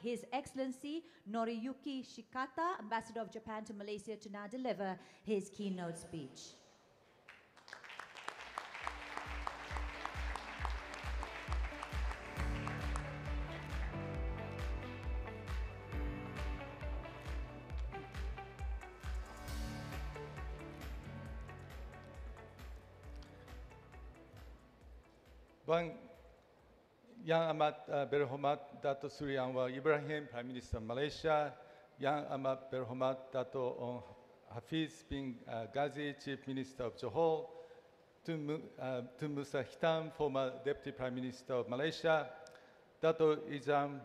His Excellency Noriyuki Shikata, Ambassador of Japan to Malaysia, to now deliver his keynote speech. Yang amat berhormat Datuk Seri Anwar Ibrahim, Prime Minister Malaysia, Yang amat berhormat Datuk Hafiz bin Ghazi, Chief Minister of Johor, Tun Musa Hitam, former Deputy Prime Minister of Malaysia, Datuk Ijam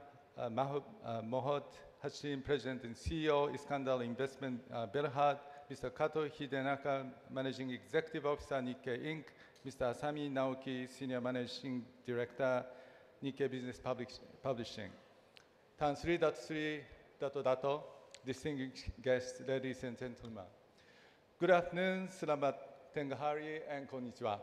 Mohd Hashim, President and CEO, Iskandar Investment Berhad, Mr. Kato Hidenaka, Managing Executive Officer, Nikkei Inc., Mr. Asami Naoki, Senior Managing Director, Nikkei Business Publishing. Tan Sri, Dato, distinguished guests, ladies and gentlemen. Good afternoon, selamat tengah hari, and konnichiwa.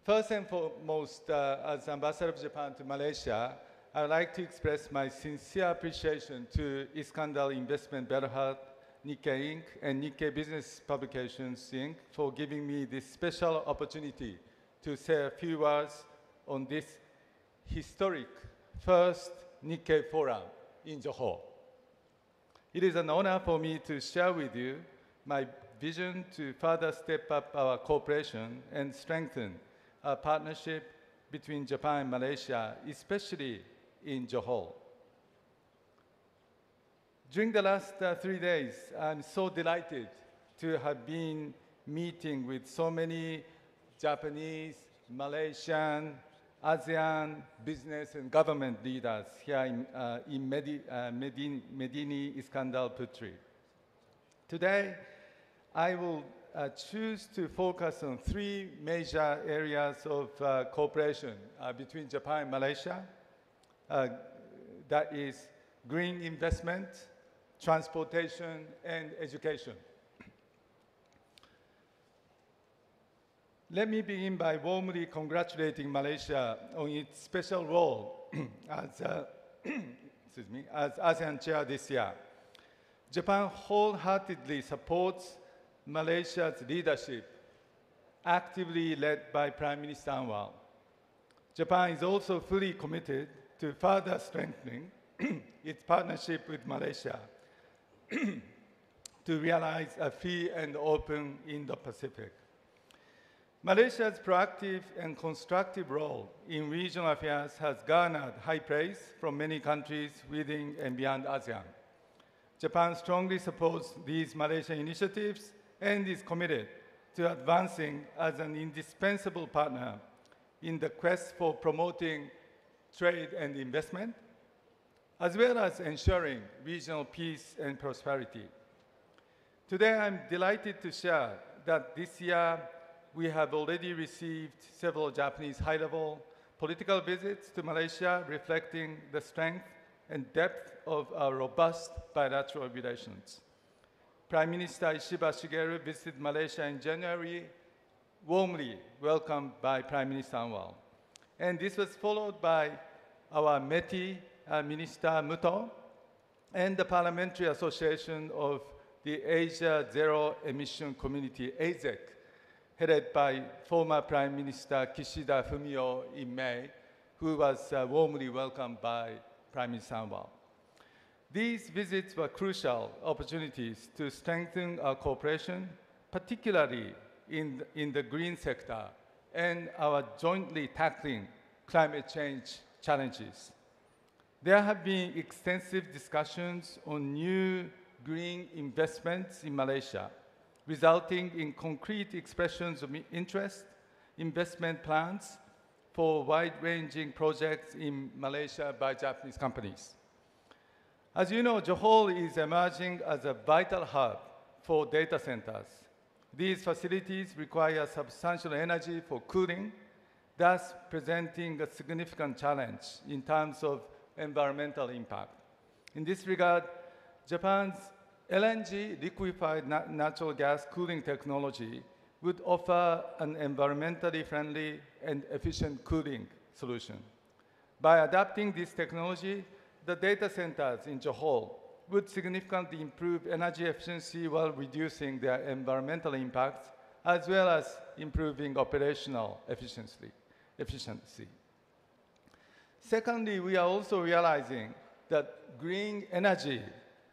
First and foremost, as Ambassador of Japan to Malaysia, I would like to express my sincere appreciation to Iskandar Investment Berhad, Nikkei Inc. and Nikkei Business Publications Inc. for giving me this special opportunity to say a few words on this historic first Nikkei Forum in Johor. It is an honor for me to share with you my vision to further step up our cooperation and strengthen our partnership between Japan and Malaysia, especially in Johor. During the last 3 days, I'm so delighted to have been meeting with so many Japanese, Malaysian, ASEAN business and government leaders here in Medini Iskandar Puteri. Today, I will choose to focus on 3 major areas of cooperation between Japan and Malaysia. That is green investment, transportation, and education. Let me begin by warmly congratulating Malaysia on its special role as, as ASEAN chair this year. Japan wholeheartedly supports Malaysia's leadership, actively led by Prime Minister Anwar. Japan is also fully committed to further strengthening its partnership with Malaysia to realize a free and open Indo-Pacific. Malaysia's proactive and constructive role in regional affairs has garnered high praise from many countries within and beyond ASEAN. Japan strongly supports these Malaysian initiatives and is committed to advancing as an indispensable partner in the quest for promoting trade and investment, as well as ensuring regional peace and prosperity. Today, I'm delighted to share that this year, we have already received several Japanese high-level political visits to Malaysia, reflecting the strength and depth of our robust bilateral relations. Prime Minister Ishiba Shigeru visited Malaysia in January, warmly welcomed by Prime Minister Anwar. And this was followed by our METI Minister Muto and the Parliamentary Association of the Asia Zero Emission Community, AZEC, headed by former Prime Minister Kishida Fumio in May, who was warmly welcomed by Prime Minister Anwar. These visits were crucial opportunities to strengthen our cooperation, particularly in the green sector and our jointly tackling climate change challenges. There have been extensive discussions on new green investments in Malaysia, resulting in concrete expressions of interest, investment plans for wide-ranging projects in Malaysia by Japanese companies. As you know, Johor is emerging as a vital hub for data centers. These facilities require substantial energy for cooling, thus presenting a significant challenge in terms of environmental impact. In this regard, Japan's LNG, liquefied natural gas cooling technology, would offer an environmentally friendly and efficient cooling solution. By adapting this technology, the data centers in Johor would significantly improve energy efficiency while reducing their environmental impacts, as well as improving operational efficiency. Secondly, we are also realizing that green energy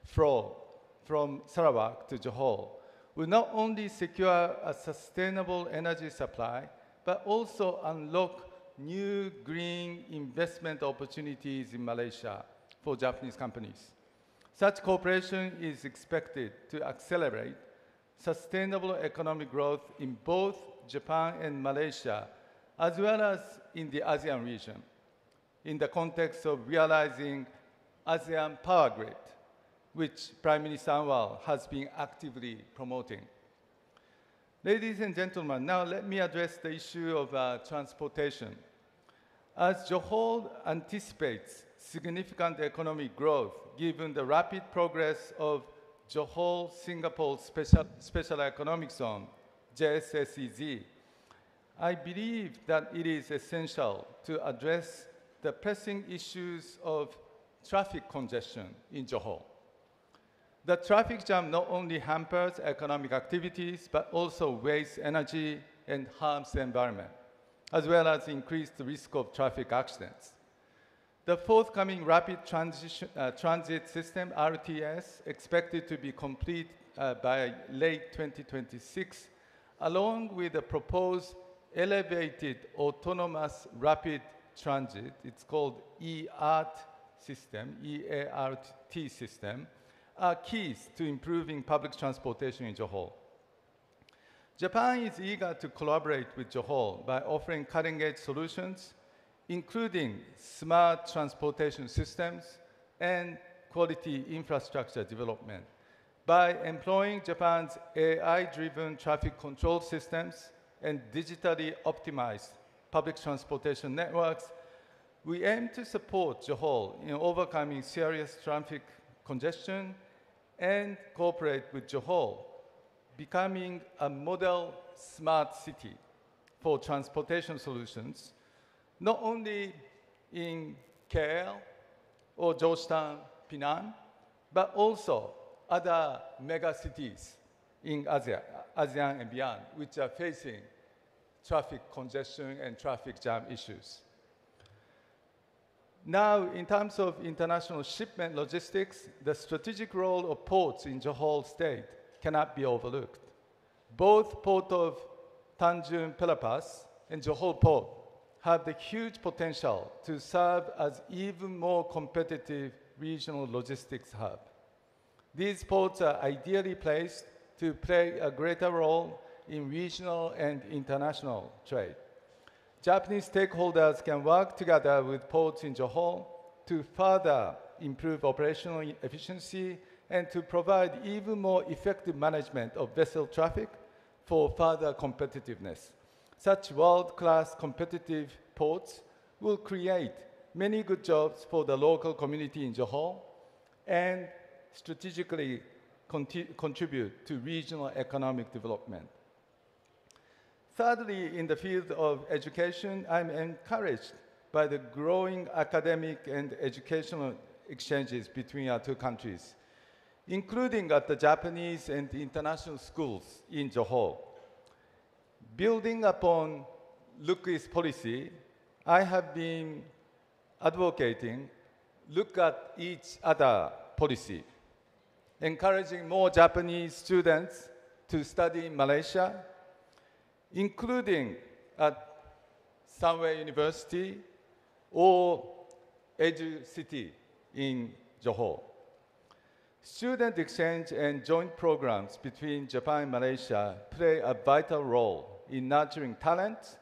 flow from Sarawak to Johor will not only secure a sustainable energy supply, but also unlock new green investment opportunities in Malaysia for Japanese companies. Such cooperation is expected to accelerate sustainable economic growth in both Japan and Malaysia, as well as in the ASEAN region, in the context of realizing ASEAN Power Grid, which Prime Minister Anwar has been actively promoting. Ladies and gentlemen, now let me address the issue of transportation. As Johor anticipates significant economic growth, given the rapid progress of Johor-Singapore Special Economic Zone, JSSEZ, I believe that it is essential to address the pressing issues of traffic congestion in Johor. The traffic jam not only hampers economic activities, but also wastes energy and harms the environment, as well as increase the risk of traffic accidents. The forthcoming rapid transit system, RTS, expected to be complete by late 2026, along with the proposed elevated autonomous rapid transit, it's called EART system, EART system, are keys to improving public transportation in Johor. Japan is eager to collaborate with Johor by offering cutting-edge solutions, including smart transportation systems and quality infrastructure development. By employing Japan's AI-driven traffic control systems and digitally optimized public transportation networks, we aim to support Johor in overcoming serious traffic congestion and cooperate with Johor, becoming a model smart city for transportation solutions, not only in KL or Georgetown, Penang, but also other mega cities in ASEAN and beyond, which are facing traffic congestion and traffic jam issues. Now, in terms of international shipment logistics, the strategic role of ports in Johor State cannot be overlooked. Both Port of Tanjung Pelepas and Johor Port have the huge potential to serve as even more competitive regional logistics hub. These ports are ideally placed to play a greater role in regional and international trade. Japanese stakeholders can work together with ports in Johor to further improve operational efficiency and to provide even more effective management of vessel traffic for further competitiveness. Such world-class competitive ports will create many good jobs for the local community in Johor and strategically contribute to regional economic development. Thirdly, in the field of education, I'm encouraged by the growing academic and educational exchanges between our two countries, including at the Japanese and international schools in Johor. Building upon Look-East policy, I have been advocating look at each other policy, encouraging more Japanese students to study in Malaysia, including at Sunway University or Edu City in Johor. Student exchange and joint programs between Japan and Malaysia play a vital role in nurturing talent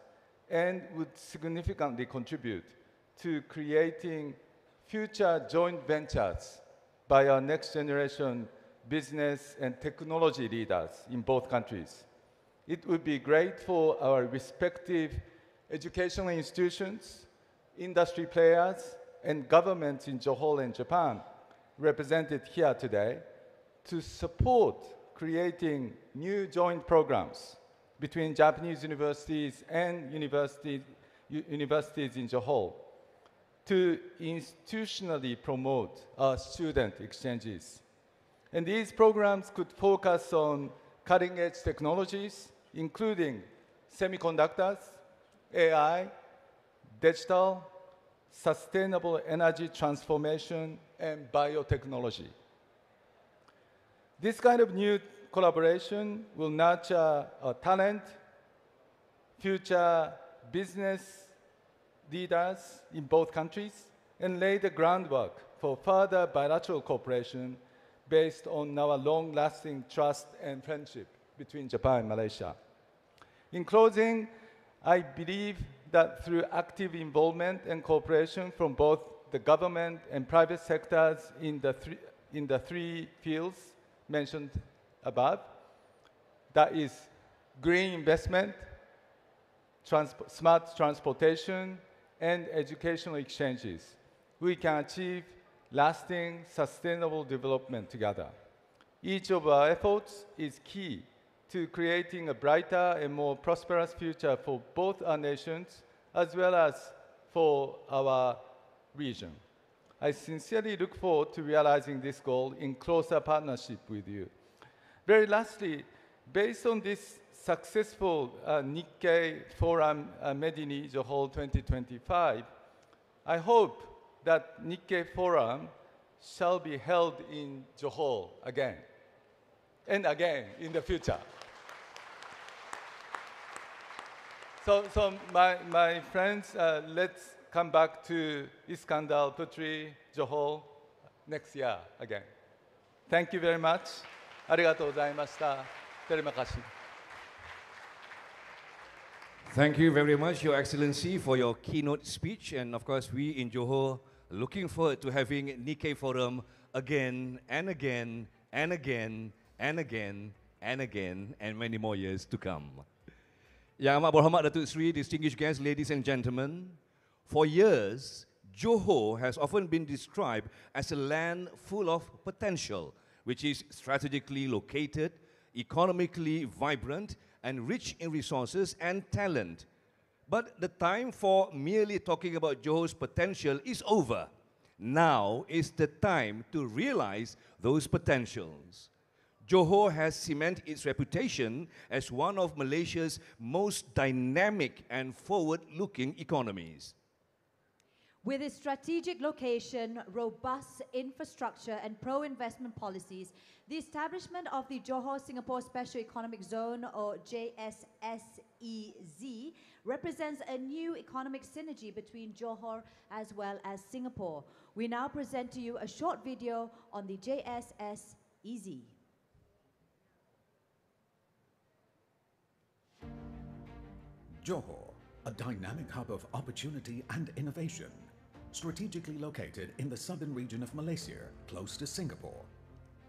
and would significantly contribute to creating future joint ventures by our next generation business and technology leaders in both countries. It would be great for our respective educational institutions, industry players, and governments in Johor and Japan represented here today to support creating new joint programs between Japanese universities and universities in Johor to institutionally promote student exchanges. And these programs could focus on cutting-edge technologies, including semiconductors, AI, digital, sustainable energy transformation, and biotechnology. This kind of new collaboration will nurture talent, future business leaders in both countries, and lay the groundwork for further bilateral cooperation based on our long-lasting trust and friendship between Japan and Malaysia. In closing, I believe that through active involvement and cooperation from both the government and private sectors in the three fields mentioned above, that is green investment, smart transportation, and educational exchanges, we can achieve lasting, sustainable development together. Each of our efforts is key to creating a brighter and more prosperous future for both our nations, as well as for our region. I sincerely look forward to realizing this goal in closer partnership with you. Very lastly, based on this successful Nikkei Forum Medini Johor 2025, I hope that Nikkei Forum shall be held in Johor again and again in the future. So my friends, let's come back to Iskandar, Puteri, Johor next year again. Thank you very much. Arigatou gozaimashita. Terima kasih. Thank you very much, Your Excellency, for your keynote speech. And of course, we in Johor looking forward to having Nikkei Forum again and again and again and again and again and many more years to come. Yang Amat Berhormat Datuk Seri, distinguished guests, ladies and gentlemen, for years, Johor has often been described as a land full of potential, which is strategically located, economically vibrant, and rich in resources and talent. But the time for merely talking about Johor's potential is over. Now is the time to realize those potentials. Johor has cemented its reputation as one of Malaysia's most dynamic and forward-looking economies. With its strategic location, robust infrastructure, and pro-investment policies, the establishment of the Johor-Singapore Special Economic Zone, or JSSEZ, represents a new economic synergy between Johor as well as Singapore. We now present to you a short video on the JSSEZ. Johor, a dynamic hub of opportunity and innovation, strategically located in the southern region of Malaysia, close to Singapore.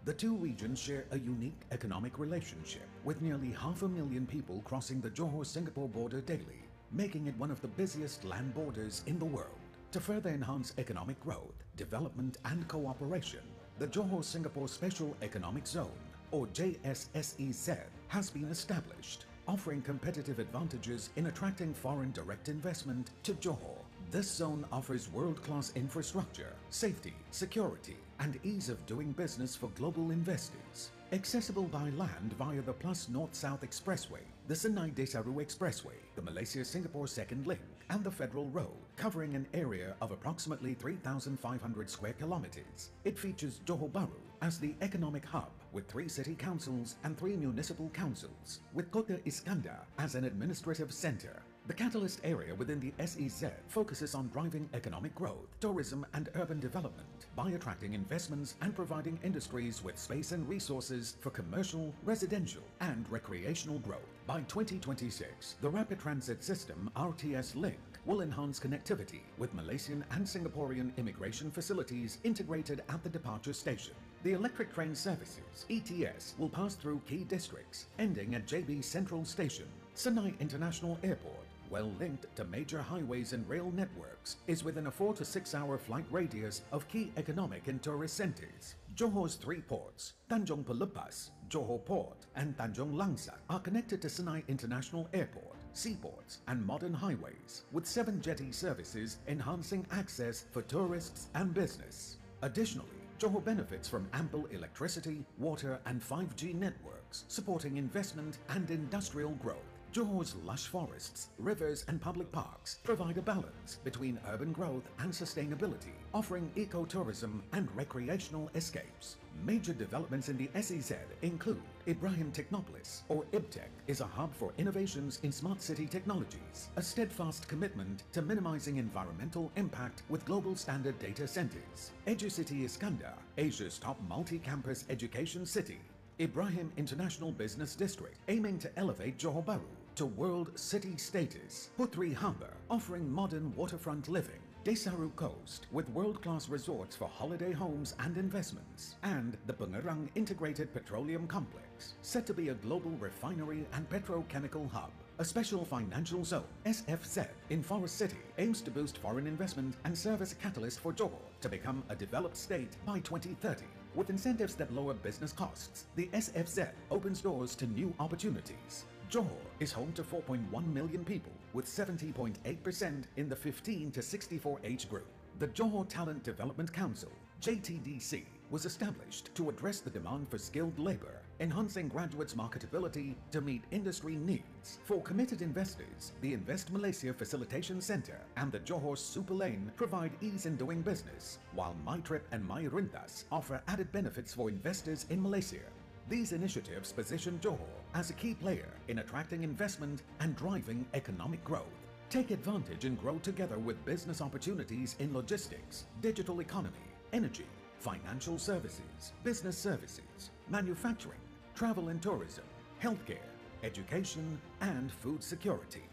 The two regions share a unique economic relationship, with nearly 500,000 people crossing the Johor-Singapore border daily, making it one of the busiest land borders in the world. To further enhance economic growth, development and cooperation, the Johor-Singapore Special Economic Zone, or JSSEZ, has been established, offering competitive advantages in attracting foreign direct investment to Johor. This zone offers world-class infrastructure, safety, security, and ease of doing business for global investors. Accessible by land via the Plus North-South Expressway, the Senai Desaru Expressway, the Malaysia-Singapore Second Link, and the Federal Road, covering an area of approximately 3,500 square kilometers. It features Johor Bahru as the economic hub, with 3 city councils and 3 municipal councils, with Kota Iskandar as an administrative center. The catalyst area within the SEZ focuses on driving economic growth, tourism and urban development by attracting investments and providing industries with space and resources for commercial, residential and recreational growth. By 2026, the Rapid Transit System RTS Link will enhance connectivity with Malaysian and Singaporean immigration facilities integrated at the departure station. The electric train services, ETS, will pass through key districts, ending at JB Central Station. Senai International Airport, well linked to major highways and rail networks, is within a 4 to 6 hour flight radius of key economic and tourist centers. Johor's 3 ports, Tanjung Pelepas, Johor Port, and Tanjung LANGSUNG, are connected to Senai International Airport, seaports, and modern highways, with 7 jetty services enhancing access for tourists and business. Additionally, Johor benefits from ample electricity, water, and 5G networks, supporting investment and industrial growth. Johor's lush forests, rivers, and public parks provide a balance between urban growth and sustainability, offering ecotourism and recreational escapes. Major developments in the SEZ include Ibrahim Technopolis, or IBTech, is a hub for innovations in smart city technologies, a steadfast commitment to minimizing environmental impact with global standard data centers. EduCity Iskandar, Asia's top multi-campus education city. Ibrahim International Business District, aiming to elevate Johor Bahru to world city status. Puteri Harbour, offering modern waterfront living. Desaru Coast, with world-class resorts for holiday homes and investments. And the Pengerang Integrated Petroleum Complex, set to be a global refinery and petrochemical hub. A special financial zone, SFZ, in Forest City, aims to boost foreign investment and serve as a catalyst for Johor to become a developed state by 2030. With incentives that lower business costs, the SFZ opens doors to new opportunities. Johor is home to 4.1 million people, with 70.8% in the 15 to 64 age group. The Johor Talent Development Council, JTDC, was established to address the demand for skilled labor, enhancing graduates' marketability to meet industry needs. For committed investors, the Invest Malaysia Facilitation Center and the Johor Super Lane provide ease in doing business, while MyTrip and MyRentas offer added benefits for investors in Malaysia. These initiatives position Johor as a key player in attracting investment and driving economic growth. Take advantage and grow together with business opportunities in logistics, digital economy, energy, financial services, business services, manufacturing, travel and tourism, healthcare, education, and food security.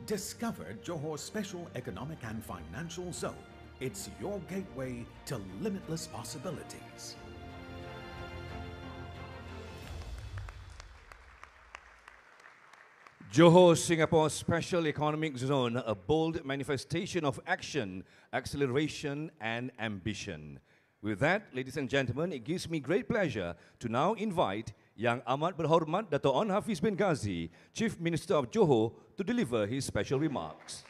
Discover Johor's special economic and financial zone. It's your gateway to limitless possibilities. Johor Singapore Special Economic Zone, a bold manifestation of action, acceleration, and ambition. With that, ladies and gentlemen, it gives me great pleasure to now invite Yang Amat Berhormat Datuk Onn Hafiz bin Ghazi, Chief Minister of Johor, to deliver his special remarks.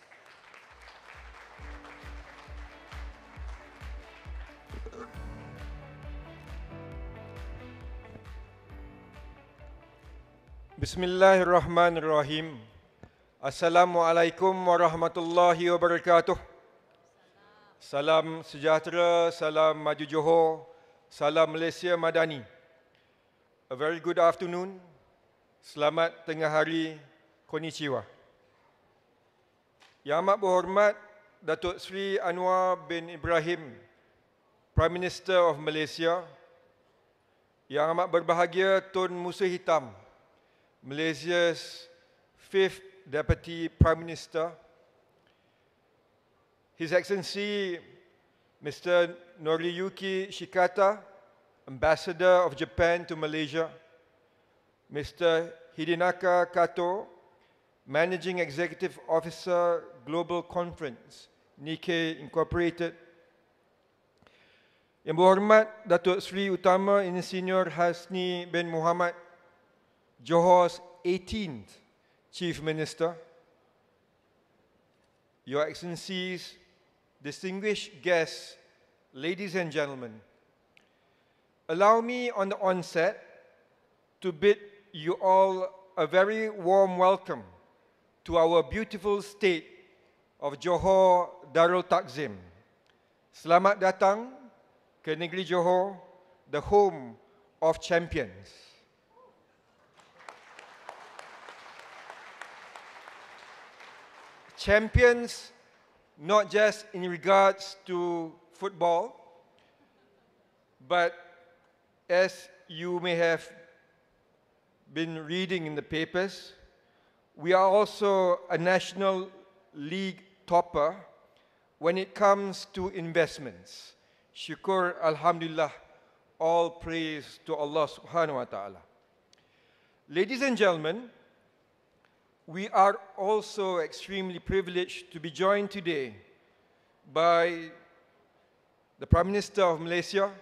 Bismillahirrahmanirrahim. Assalamualaikum warahmatullahi wabarakatuh. Salam sejahtera, salam maju Johor, salam Malaysia Madani. A very good afternoon. Selamat tengah hari, konnichiwa. Yang amat berhormat Datuk Seri Anwar bin Ibrahim, Prime Minister of Malaysia. Yang amat berbahagia Tun Musa Hitam, Malaysia's 5th Deputy Prime Minister, His Excellency Mr. Noriyuki Shikata, Ambassador of Japan to Malaysia, Mr. Hidinaka Kato, Managing Executive Officer, Global Conference, Nikkei Incorporated, Yang berhormat Datuk Seri Utama Insinyur Hasni bin Muhammad, Johor's 18th Chief Minister, Your Excellencies, distinguished guests, ladies and gentlemen, allow me on the onset to bid you all a very warm welcome to our beautiful state of Johor Darul Takzim. Selamat datang ke negeri Johor, the home of champions. Champions, not just in regards to football, but as you may have been reading in the papers, we are also a National League topper when it comes to investments. Syukur, Alhamdulillah, all praise to Allah subhanahu wa ta'ala. Ladies and gentlemen, we are also extremely privileged to be joined today by the Prime Minister of Malaysia,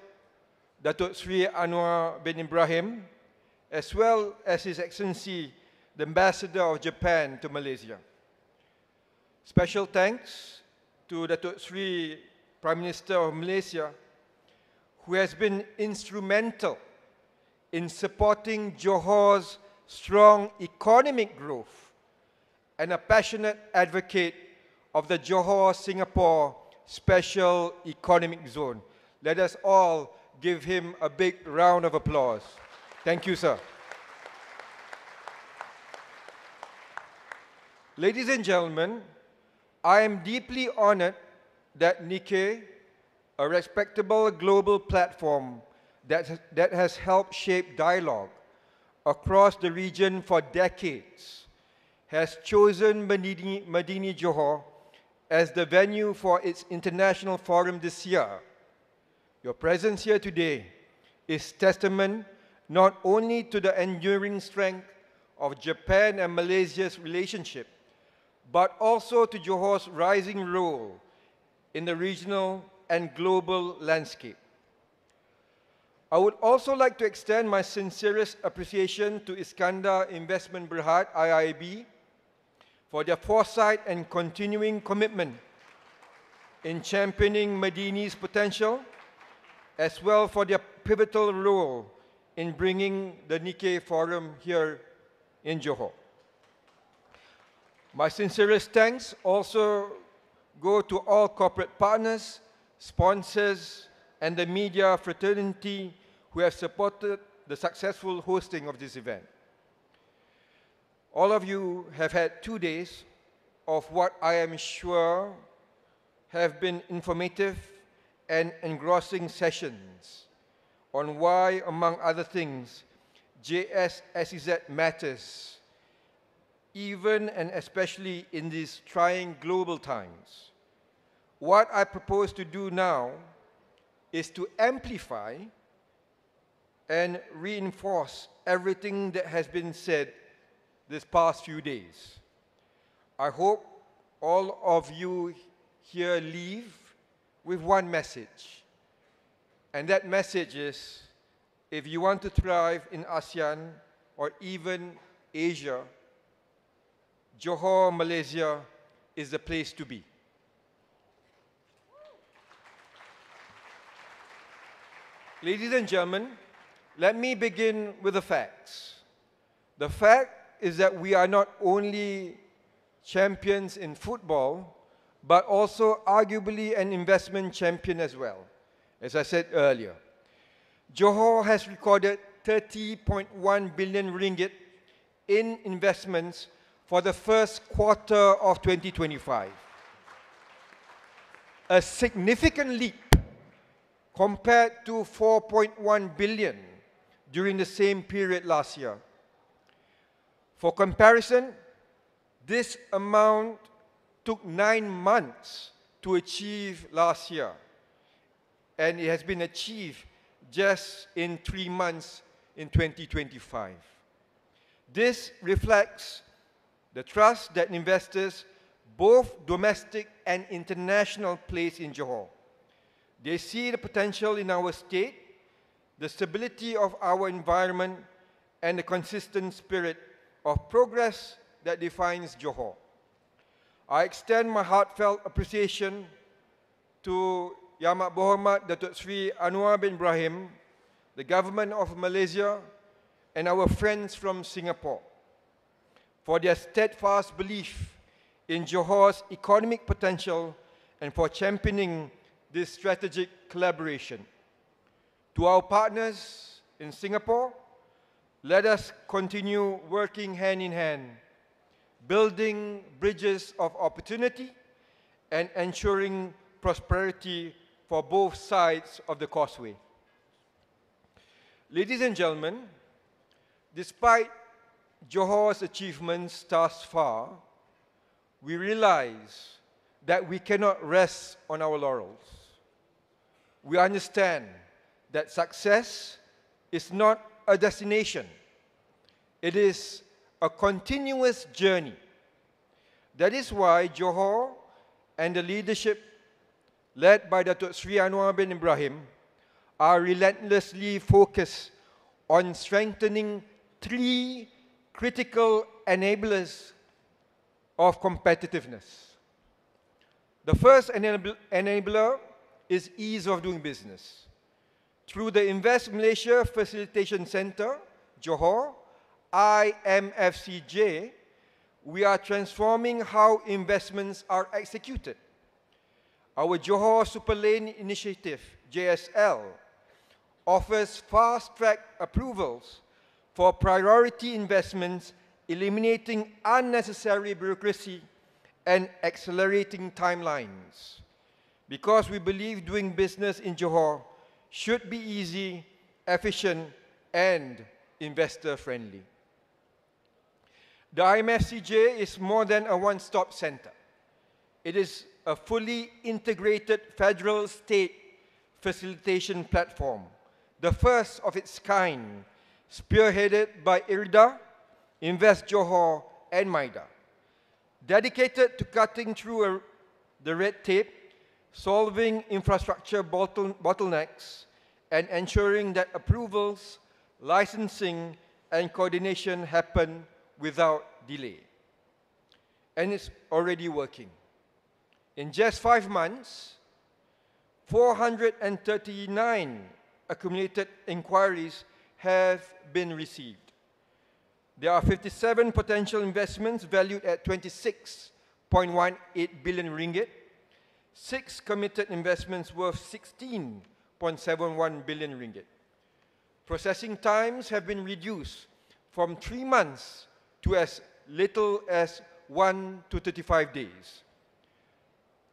Datuk Seri Anwar bin Ibrahim, as well as His Excellency the Ambassador of Japan to Malaysia. Special thanks to Datuk Seri Prime Minister of Malaysia, who has been instrumental in supporting Johor's strong economic growth and a passionate advocate of the Johor-Singapore Special Economic Zone. Let us all give him a big round of applause. Thank you, sir. Ladies and gentlemen, I am deeply honored that Nikkei, a respectable global platform that has helped shape dialogue across the region for decades, has chosen Madini Johor as the venue for its international forum this year. Your presence here today is testament not only to the enduring strength of Japan and Malaysia's relationship, but also to Johor's rising role in the regional and global landscape. I would also like to extend my sincerest appreciation to Iskandar Investment Berhad, IIB, for their foresight and continuing commitment in championing Madini's potential, as well for their pivotal role in bringing the Nikkei Forum here in Johor. My sincerest thanks also go to all corporate partners, sponsors, and the media fraternity who have supported the successful hosting of this event. All of you have had 2 days of what I am sure have been informative and engrossing sessions on why, among other things, JSSEZ matters, even and especially in these trying global times. What I propose to do now is to amplify and reinforce everything that has been said this past few days. I hope all of you here leave with one message. And that message is, if you want to thrive in ASEAN or even Asia, Johor, Malaysia is the place to be. Ladies and gentlemen, let me begin with the facts. The fact is that we are not only champions in football, but also arguably an investment champion as well, as I said earlier. Johor has recorded 30.1 billion ringgit in investments for the first quarter of 2025. A significant leap compared to 4.1 billion during the same period last year. For comparison, this amount took 9 months to achieve last year, and it has been achieved just in 3 months in 2025. This reflects the trust that investors, both domestic and international, place in Johor. They see the potential in our state, the stability of our environment, and the consistent spirit of progress that defines Johor. I extend my heartfelt appreciation to Yang Amat Berhormat Datuk Seri Anwar bin Ibrahim, the Government of Malaysia, and our friends from Singapore for their steadfast belief in Johor's economic potential and for championing this strategic collaboration. To our partners in Singapore, let us continue working hand in hand, building bridges of opportunity and ensuring prosperity for both sides of the causeway. Ladies and gentlemen, despite Johor's achievements thus far, we realize that we cannot rest on our laurels. We understand that success is not a destination. It is a continuous journey. That is why Johor and the leadership led by Datuk Seri Anwar bin Ibrahim are relentlessly focused on strengthening 3 critical enablers of competitiveness. The first enabler is ease of doing business. Through the Invest Malaysia Facilitation Center, Johor, IMFCJ, we are transforming how investments are executed. Our Johor Super Lane Initiative, JSL, offers fast-track approvals for priority investments, eliminating unnecessary bureaucracy and accelerating timelines. Because we believe doing business in Johor should be easy, efficient, and investor-friendly. The IMFCJ is more than a one-stop center. It is a fully integrated federal state facilitation platform, the first of its kind, spearheaded by IRDA, Invest Johor, and MIDA. Dedicated to cutting through the red tape, solving infrastructure bottlenecks, and ensuring that approvals, licensing, and coordination happen without delay. And it's already working. In just 5 months, 439 accumulated inquiries have been received. There are 57 potential investments valued at 26.18 billion ringgit, 6 committed investments worth 16.71 billion ringgit. Processing times have been reduced from 3 months to as little as 1 to 35 days.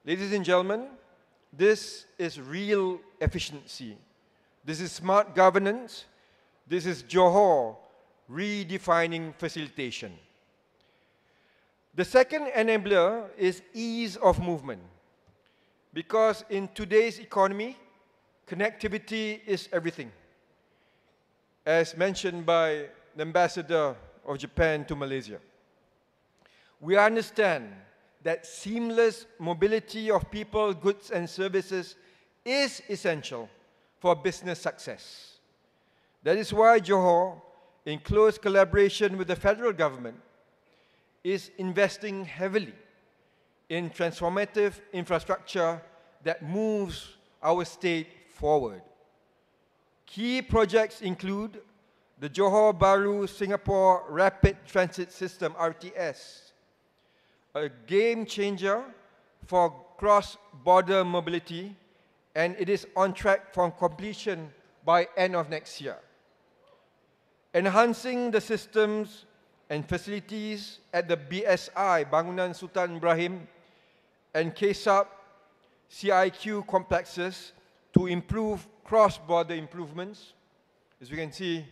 Ladies and gentlemen, this is real efficiency. This is smart governance. This is Johor redefining facilitation. The second enabler is ease of movement. Because in today's economy, connectivity is everything. As mentioned by the Ambassador of Japan to Malaysia. We understand that seamless mobility of people, goods, and services is essential for business success. That is why Johor, in close collaboration with the federal government, is investing heavily in transformative infrastructure that moves our state forward. Key projects include the Johor Bahru Singapore Rapid Transit System, RTS, a game changer for cross-border mobility, and it is on track for completion by end of next year. Enhancing the systems and facilities at the BSI, Bangunan Sultan Ibrahim, and KSAP, CIQ complexes to improve cross-border improvements. As you can see,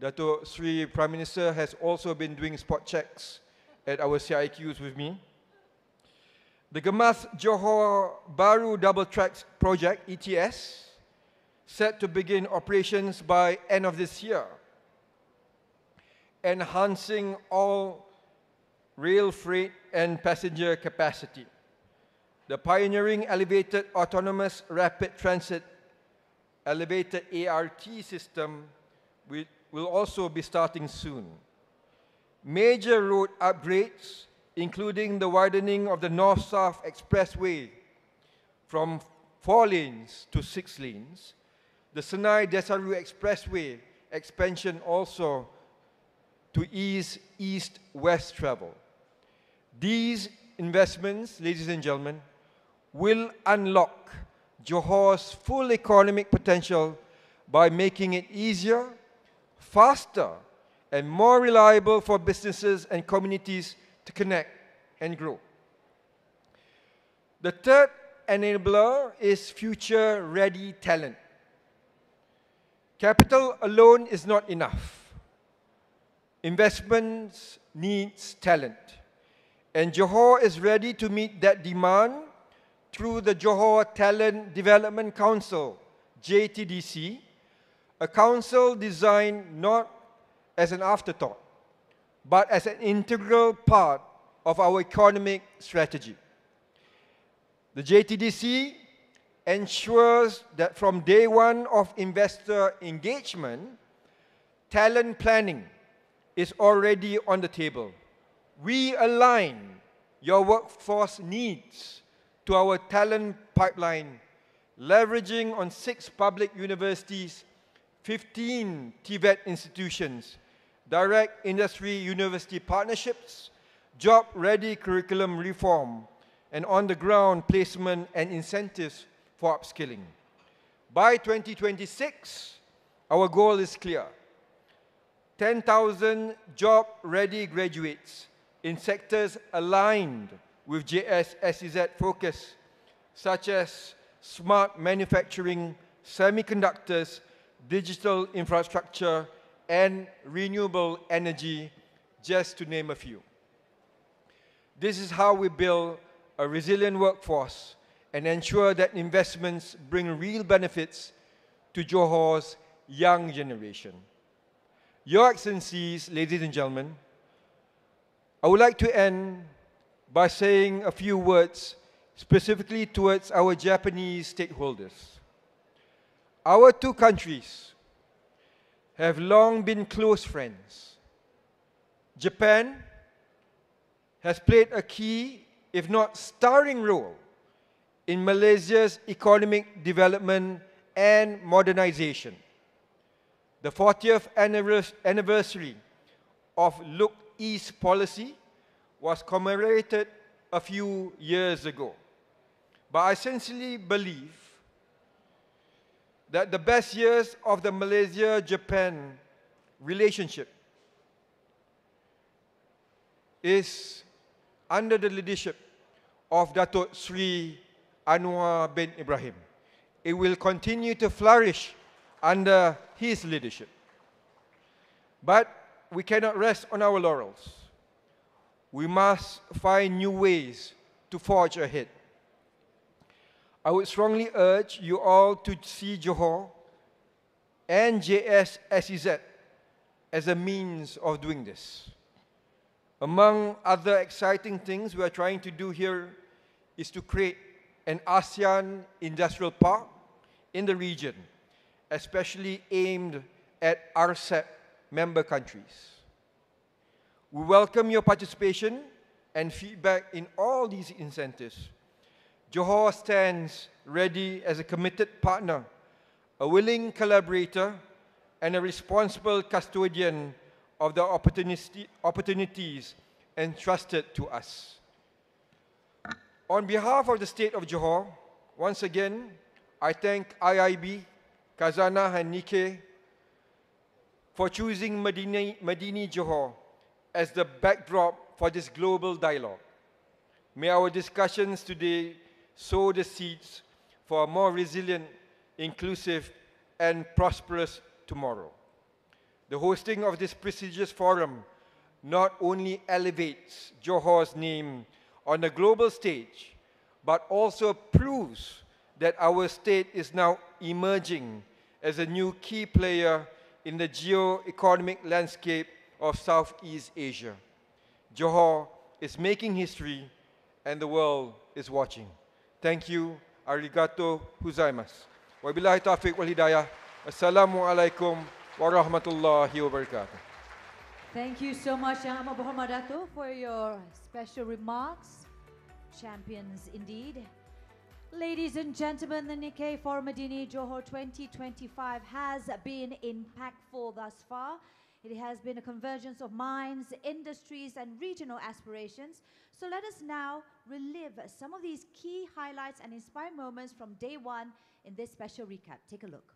Datuk Seri Prime Minister has also been doing spot checks at our CIQs with me. The Gemas Johor Bahru Double Tracks Project, ETS, set to begin operations by end of this year, enhancing all rail freight and passenger capacity. The pioneering elevated autonomous rapid transit elevated ART system will also be starting soon. Major road upgrades, including the widening of the North-South Expressway from 4 lanes to 6 lanes, the Senai-Desaru Expressway expansion also to ease east-west travel. These investments, ladies and gentlemen, will unlock Johor's full economic potential by making it easier, faster, and more reliable for businesses and communities to connect and grow. The third enabler is future-ready talent. Capital alone is not enough. Investments needs talent. And Johor is ready to meet that demand through the Johor Talent Development Council, JTDC, a council designed not as an afterthought, but as an integral part of our economic strategy. The JTDC ensures that from day one of investor engagement, talent planning is already on the table. We align your workforce needs to our talent pipeline, leveraging on 6 public universities, 15 TVET institutions, direct industry university partnerships, job-ready curriculum reform, and on-the-ground placement and incentives for upskilling. By 2026, our goal is clear. 10,000 job-ready graduates in sectors aligned with JSSEZ focus, such as smart manufacturing, semiconductors, digital infrastructure, and renewable energy, just to name a few. This is how we build a resilient workforce and ensure that investments bring real benefits to Johor's young generation. Your Excellencies, ladies and gentlemen, I would like to end by saying a few words specifically towards our Japanese stakeholders. Our two countries have long been close friends. Japan has played a key, if not starring role, in Malaysia's economic development and modernization. The 40th anniversary of Look East policy was commemorated a few years ago. But I sincerely believe that the best years of the Malaysia-Japan relationship is under the leadership of Datuk Seri Anwar bin Ibrahim. It will continue to flourish under his leadership. But we cannot rest on our laurels. We must find new ways to forge ahead. I would strongly urge you all to see Johor and JSSEZ as a means of doing this. Among other exciting things we are trying to do here is to create an ASEAN industrial park in the region, especially aimed at RCEP member countries. We welcome your participation and feedback in all these incentives. Johor stands ready as a committed partner, a willing collaborator, and a responsible custodian of the opportunities entrusted to us. On behalf of the State of Johor, once again, I thank IIB, Khazanah and Nikkei for choosing Madini Johor as the backdrop for this global dialogue. May our discussions today sow the seeds for a more resilient, inclusive, and prosperous tomorrow. The hosting of this prestigious forum not only elevates Johor's name on the global stage, but also proves that our state is now emerging as a new key player in the geo-economic landscape of Southeast Asia. Johor is making history and the world is watching. Thank you. Arigato gozaimasu. Wabillahi taufiq wal hidayah. Assalamualaikum warahmatullahi wabarakatuh. Thank you so much, Yang Amat Berhormat Datuk, for your special remarks. Champions indeed. Ladies and gentlemen, the Nikkei Forum Madini Johor 2025 has been impactful thus far. It has been a convergence of minds, industries, and regional aspirations. So let us now relive some of these key highlights and inspiring moments from day one in this special recap. Take a look.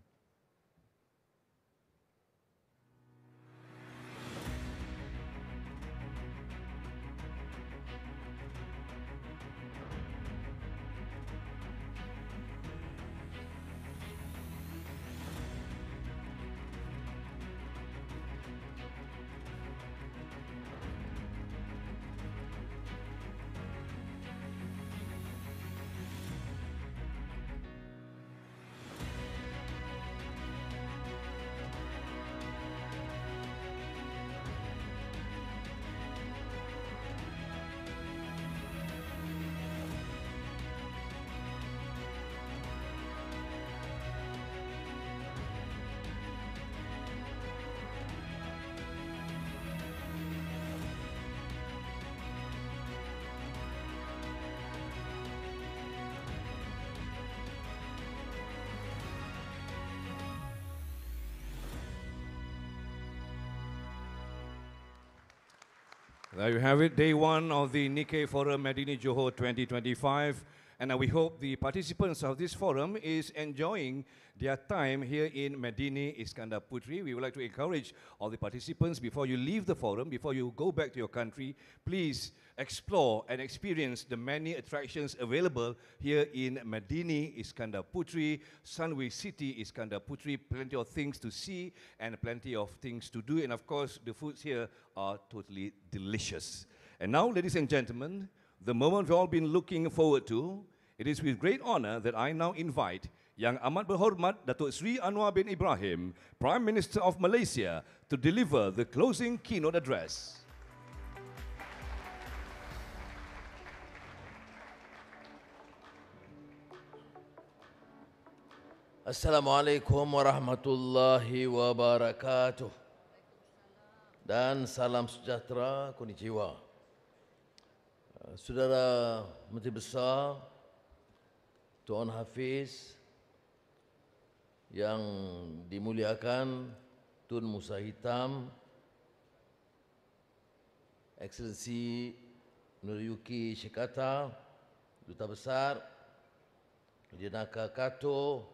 There you have it, day one of the Nikkei Forum Medini Johor 2025. And we hope the participants of this forum is enjoying their time here in Medini Iskandar Puteri. We would like to encourage all the participants, before you leave the forum, before you go back to your country, please explore and experience the many attractions available here in Medini Iskandar Puteri, Sunway City Iskandar Puteri. Plenty of things to see and plenty of things to do. And of course, the foods here are totally delicious. And now, ladies and gentlemen, the moment we've all been looking forward to, it is with great honor that I now invite Yang Amat Berhormat Datuk Seri Anwar bin Ibrahim, Prime Minister of Malaysia, to deliver the closing keynote address. Assalamualaikum warahmatullahi wabarakatuh. Dan salam sejahtera, konnichiwa. Saudara Menteri Besar, Tuan Hafiz, yang dimuliakan Tun Musa Hitam, Excellency Nuriyuki Shikata, Duta Besar, Jenaka Kato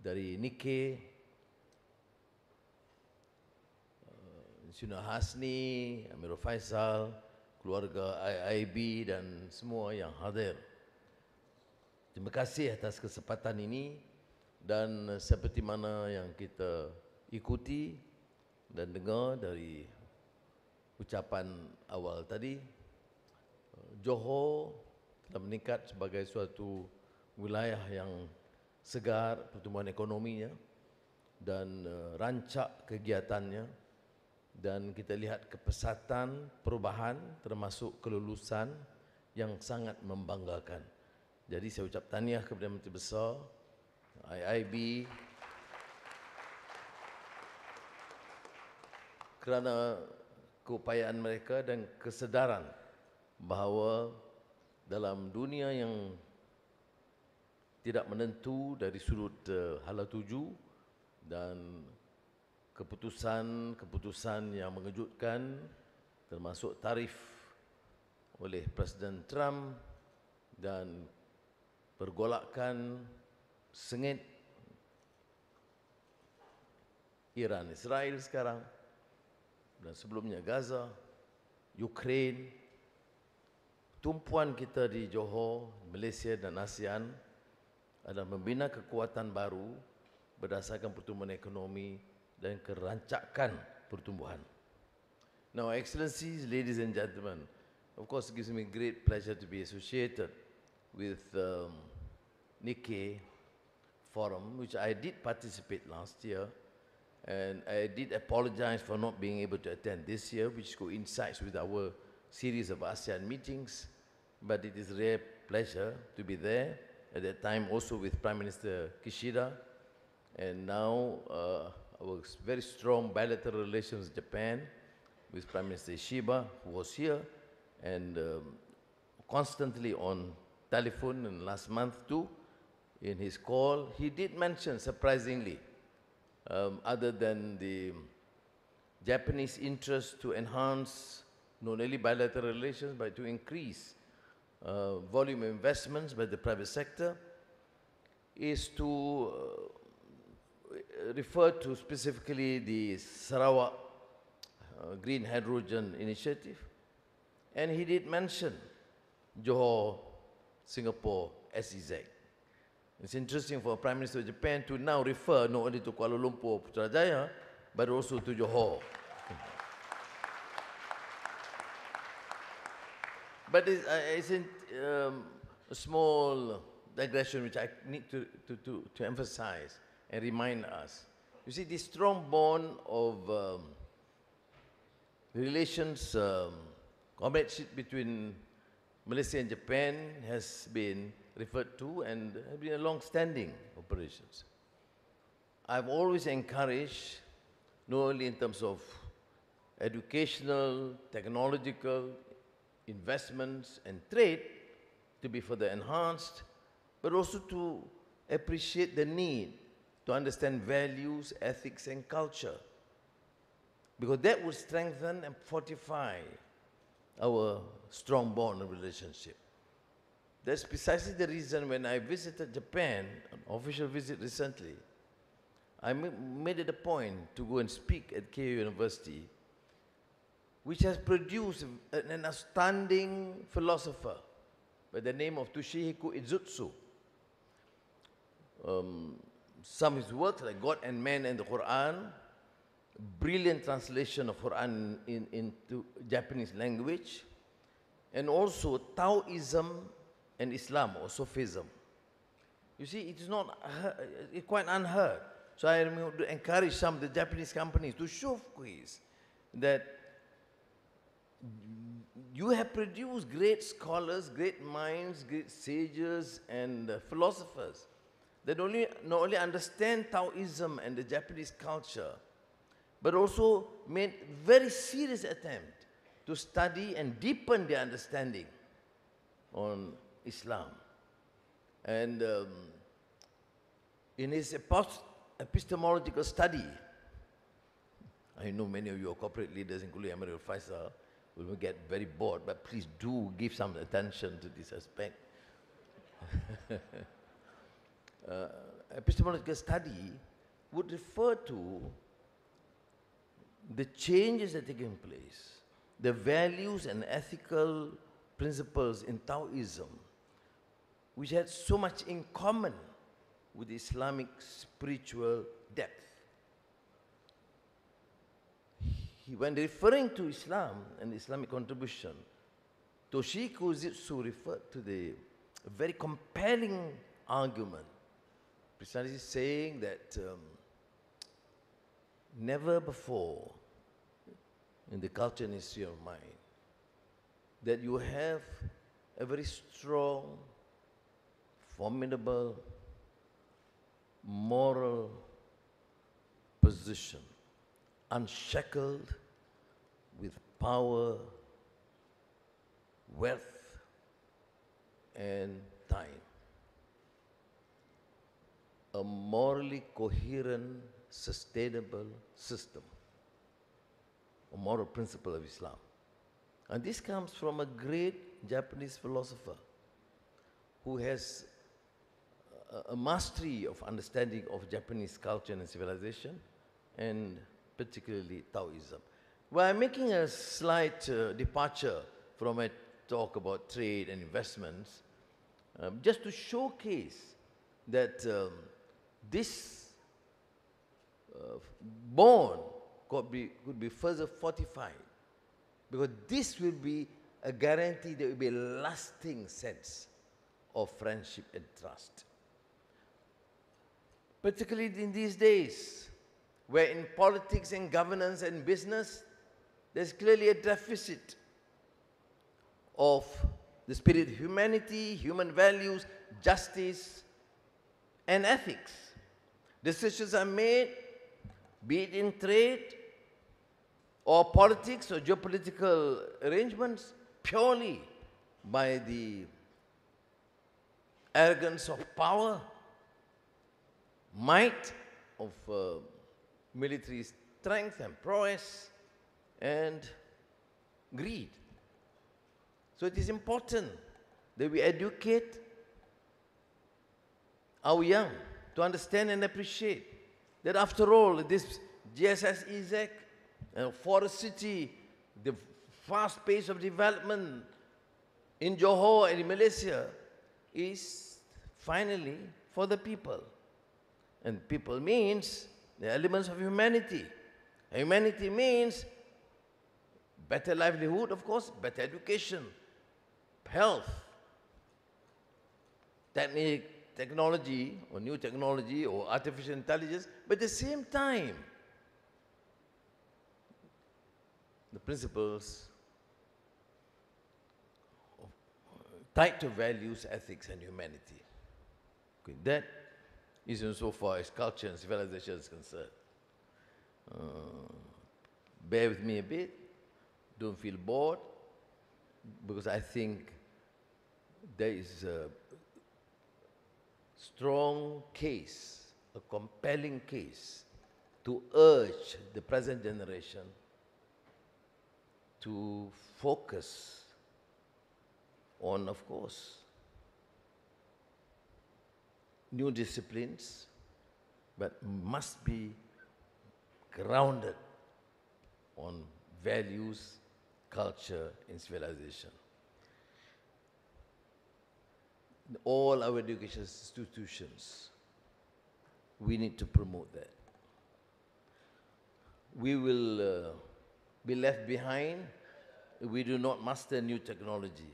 dari Nikkei, Sina Hasni, Amirul Faisal, keluarga IIB dan semua yang hadir. Terima kasih atas kesempatan ini, dan seperti mana yang kita ikuti dan dengar dari ucapan awal tadi, Johor telah meningkat sebagai suatu wilayah yang segar pertumbuhan ekonominya dan rancak kegiatannya, dan kita lihat kepesatan perubahan termasuk kelulusan yang sangat membanggakan. Jadi saya ucap tahniah kepada Menteri Besar, IIB, kerana keupayaan mereka dan kesedaran bahawa dalam dunia yang tidak menentu dari sudut hala tuju dan keputusan yang mengejutkan, termasuk tarif oleh Presiden Trump dan pergolakan sengit Iran Israel sekarang, dan sebelumnya Gaza, Ukraine, tumpuan kita di Johor, Malaysia dan ASEAN adalah membina kekuatan baru berdasarkan pertumbuhan ekonomi dan kerancakan pertumbuhan. Now, Excellencies, ladies and gentlemen, of course it gives me great pleasure to be associated with Nikkei Forum, which I did participate last year, and I did apologize for not being able to attend this year, which coincides with our series of ASEAN meetings, but it is a rare pleasure to be there, at that time also with Prime Minister Kishida, and now our very strong bilateral relations with Japan, with Prime Minister Ishiba, who was here, and constantly on telephone, and last month too, in his call, he did mention, surprisingly, other than the Japanese interest to enhance not only bilateral relations, but to increase volume investments by the private sector, is to refer to specifically the Sarawak Green Hydrogen Initiative, and he did mention Johor, Singapore, SEZ. It's interesting for Prime Minister of Japan to now refer not only to Kuala Lumpur, Putrajaya, but also to Johor. But it's a small digression which I need to emphasize and remind us. You see, this strong bond of relations, comradeship between Malaysia and Japan has been referred to and have been a long-standing operations. I've always encouraged, not only in terms of educational, technological, investments and trade to be further enhanced, but also to appreciate the need to understand values, ethics and culture, because that will strengthen and fortify our strong bond and relationship. That's precisely the reason when I visited Japan, an official visit recently, I made it a point to go and speak at Keio University, which has produced an outstanding philosopher by the name of Toshihiko Izutsu. Some of his works like God and Man and the Quran, brilliant translation of Quran into Japanese language, and also Taoism and Islam or Sufism. You see, it is not it's quite unheard. So I encourage some of the Japanese companies to showcase that you have produced great scholars, great minds, great sages and philosophers that not only understand Taoism and the Japanese culture, but also made very serious attempt to study and deepen their understanding on Islam. And in his epistemological study, I know many of your corporate leaders, including Emirul Faisal, will get very bored, but please do give some attention to this aspect. Epistemological study would refer to the changes that are taking place, the values and ethical principles in Taoism, which had so much in common with Islamic spiritual depth. When referring to Islam and Islamic contribution, Toshihiko Izutsu referred to the very compelling argument, precisely saying that never before in the culture and history of mind that you have a very strong, formidable, moral position, unshackled with power, wealth, and time. A morally coherent, sustainable system, a moral principle of Islam. And this comes from a great Japanese philosopher who has a mastery of understanding of Japanese culture and civilization, and particularly Taoism. Well, I'm making a slight departure from a talk about trade and investments, just to showcase that this bond could be further fortified, because this will be a guarantee there will be a lasting sense of friendship and trust. Particularly in these days, where in politics and governance and business, there's clearly a deficit of the spirit of humanity, human values, justice, and ethics. Decisions are made, be it in trade, or politics, or geopolitical arrangements, purely by the arrogance of power, might of military strength and prowess, and greed. So it is important that we educate our young to understand and appreciate that after all, this GSS EZEC, Forest City, the fast pace of development in Johor and in Malaysia is finally for the people. And people means the elements of humanity. Humanity means better livelihood, of course, better education, health, technology or new technology or artificial intelligence, but at the same time, the principles tied to values, ethics, and humanity. Okay, that is insofar as culture and civilization is concerned. Bear with me a bit. Don't feel bored, because I think there is a strong case, a compelling case to urge the present generation to focus on, of course, new disciplines, but must be grounded on values, culture, and civilization. In all our education institutions, we need to promote that. We will be left behind if we do not master new technology.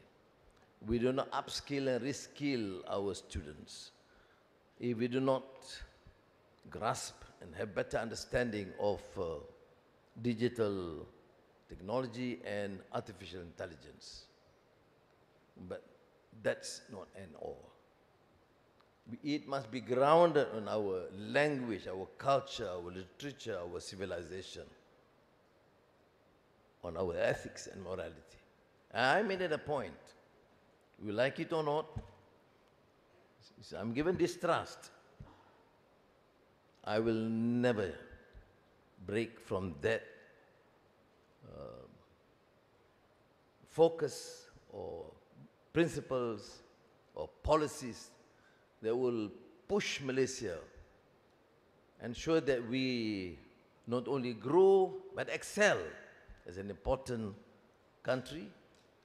We do not upskill and reskill our students. If we do not grasp and have better understanding of digital technology and artificial intelligence. But that's not an all. It must be grounded on our language, our culture, our literature, our civilization, on our ethics and morality. I made it a point. You like it or not, I'm given this trust. I will never break from that focus or principles or policies that will push Malaysia, ensure that we not only grow but excel as an important country,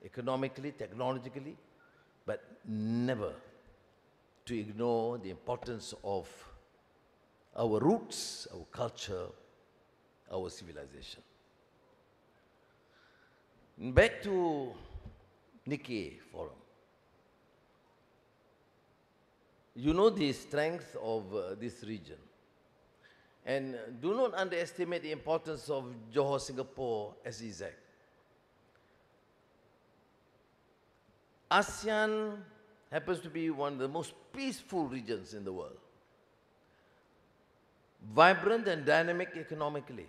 economically, technologically, but never to ignore the importance of our roots, our culture, our civilization. Back to Nikkei Forum. You know the strength of this region. And do not underestimate the importance of Johor, Singapore, SEZ. ASEAN happens to be one of the most peaceful regions in the world. Vibrant and dynamic economically.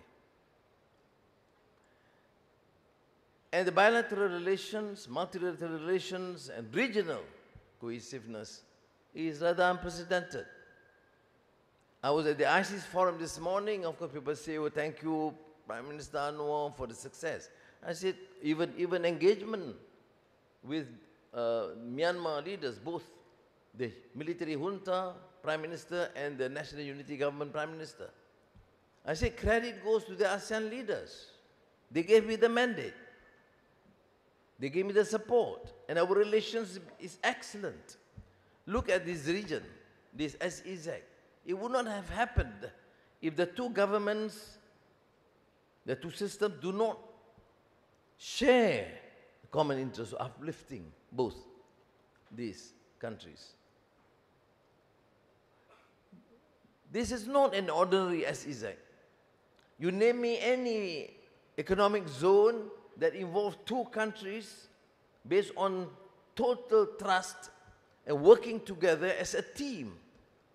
And the bilateral relations, multilateral relations, and regional cohesiveness is rather unprecedented. I was at the ISIS forum this morning. Of course, people say, oh, thank you, Prime Minister Anwar, for the success. I said, even engagement with Myanmar leaders, both the military junta, Prime Minister, and the National Unity Government Prime Minister. I say credit goes to the ASEAN leaders. They gave me the mandate. They gave me the support. And our relations is excellent. Look at this region, this SEZ. It would not have happened if the two governments, the two systems do not share the common interest of uplifting both these countries. This is not an ordinary SEZ. You name me any economic zone that involves two countries based on total trust and working together as a team,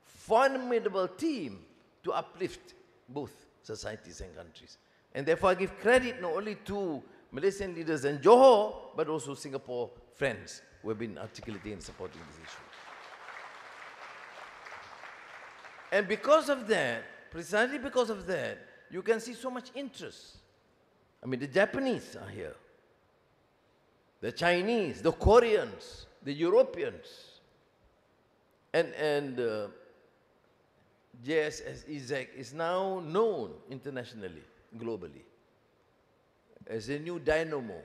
formidable team to uplift both societies and countries. And therefore I give credit not only to Malaysian leaders in Johor, but also Singapore friends who have been articulating and supporting this issue. And because of that, precisely because of that, you can see so much interest. I mean, the Japanese are here, the Chinese, the Koreans, the Europeans, and JSSEZ is now known internationally, globally, as a new dynamo.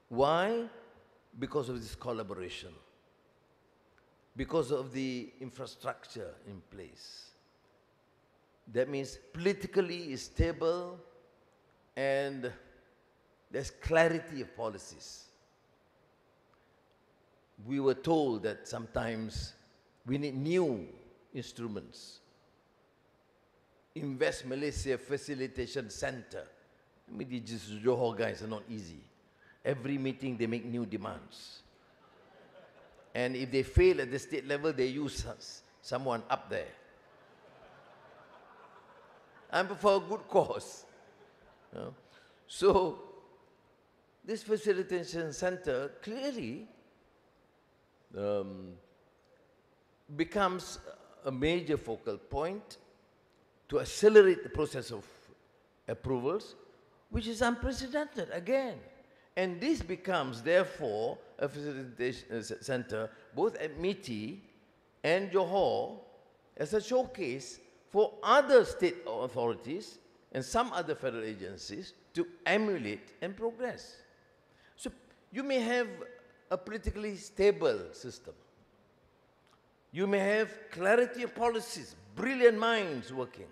Why? Because of this collaboration, because of the infrastructure in place. That means politically it's stable and there's clarity of policies. We were told that sometimes we need new instruments. Invest Malaysia Facilitation Center. I mean, these Johor guys are not easy. Every meeting they make new demands. And if they fail at the state level, they use someone up there. And for a good cause. You know? So, this facilitation center clearly becomes a major focal point to accelerate the process of approvals, which is unprecedented again. And this becomes, therefore, a facilitation center both at MITI and Johor as a showcase for other state authorities and some other federal agencies to emulate and progress. So you may have a politically stable system. You may have clarity of policies, brilliant minds working.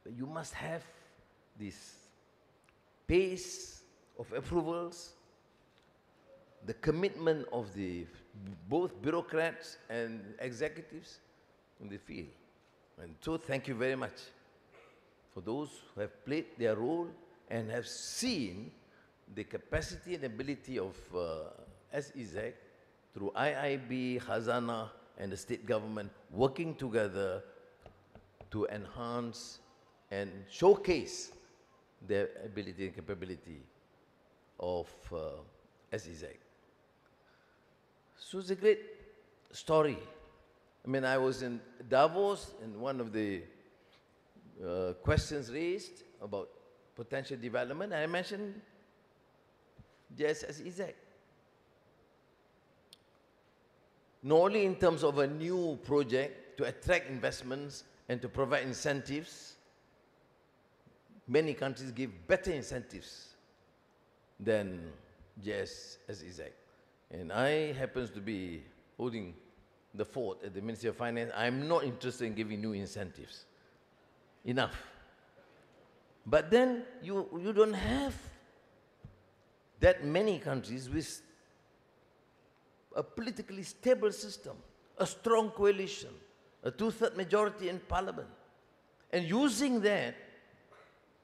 But you must have this pace of approvals, the commitment of the both bureaucrats and executives in the field. And so thank you very much for those who have played their role and have seen the capacity and ability of SEZ through IIB, Khazanah, and the state government working together to enhance and showcase the ability and capability of SEZ. So it's a great story. I mean, I was in Davos, and one of the questions raised about potential development, and I mentioned just SEZ. Not only in terms of a new project to attract investments and to provide incentives, many countries give better incentives than just SEZ. And I happen to be holding the fort at the Ministry of Finance. I'm not interested in giving new incentives. Enough. But then you don't have that many countries with a politically stable system, a strong coalition, a two-thirds majority in parliament, and using that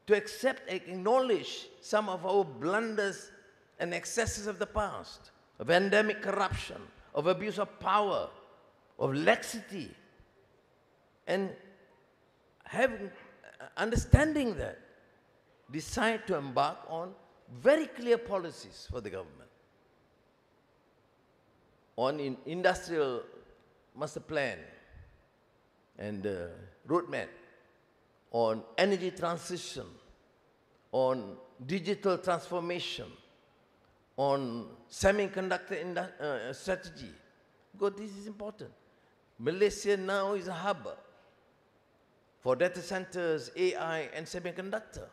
to accept and acknowledge some of our blunders and excesses of the past, of endemic corruption, of abuse of power, of laxity, and having, understanding that, decide to embark on very clear policies for the government. On industrial master plan and roadmap, on energy transition, on digital transformation, on semiconductor strategy. Because this is important. Malaysia now is a hub for data centers, AI, and semiconductor.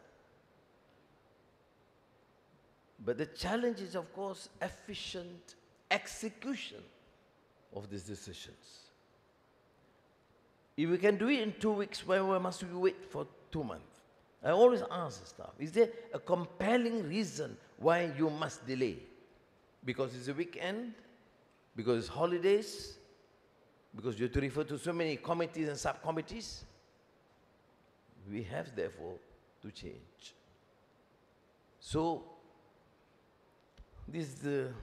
But the challenge is, of course, efficient execution of these decisions. If we can do it in 2 weeks, why must we wait for 2 months? I always ask the staff, is there a compelling reason why you must delay? Because it's a weekend? Because it's holidays? Because you have to refer to so many committees and subcommittees? We have, therefore, to change. So, this is the